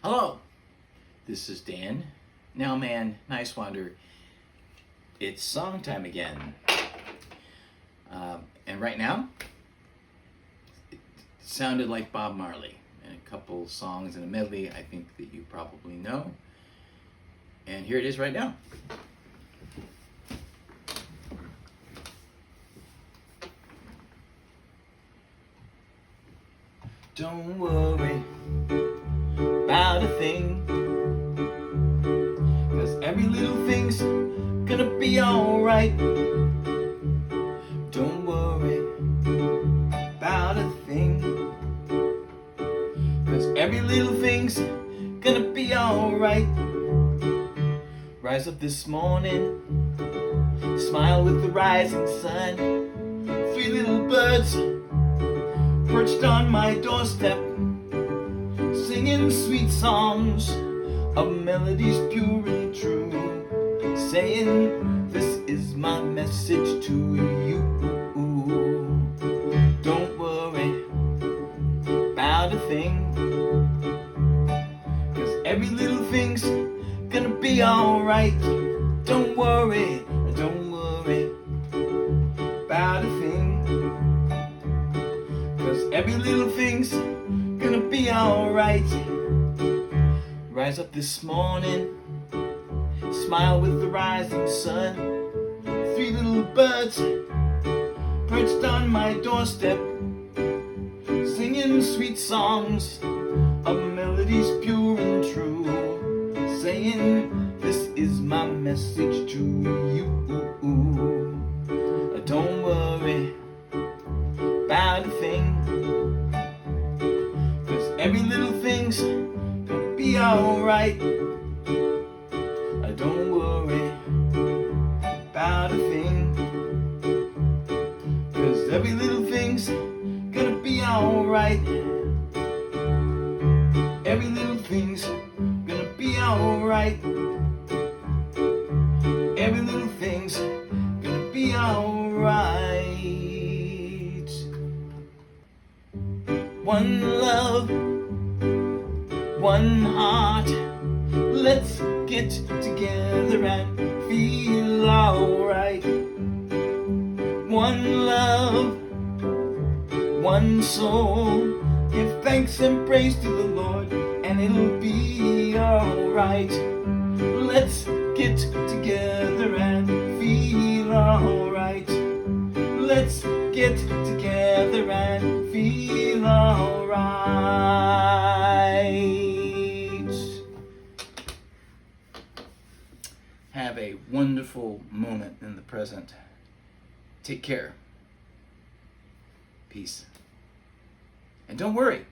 Hello, this is Dan, now man, Niswander. It's song time again. And right now, it sounded like Bob Marley and a couple songs in a medley I think that you probably know. And here it is right now. Don't worry about a thing, 'cause every little thing's gonna be alright. Don't worry about a thing, 'cause every little thing's gonna be alright. Rise up this morning, smile with the rising sun. Three little birds perched on my doorstep, singing sweet songs of melodies pure and true, saying, this is my message to you. Don't worry about a thing, 'cause every little thing's gonna be alright. Don't worry about a thing, 'cause every little thing's gonna be alright. Rise up this morning, smile with the rising sun. Three little birds perched on my doorstep, singing sweet songs of melodies pure and true, saying, this is my message to you. Don't worry about a thing, 'cause every little thing's gonna be alright. Don't worry about a thing, 'cause every little thing's gonna be alright. Every little thing's gonna be alright. Every little thing's gonna be alright. One love, one heart, let's get together and feel alright. One love, one soul, give thanks and praise to the Lord, and it'll be alright. Let's get together and feel alright. Let's get together and feel alright. Have a wonderful moment in the present. Take care. Peace. And don't worry.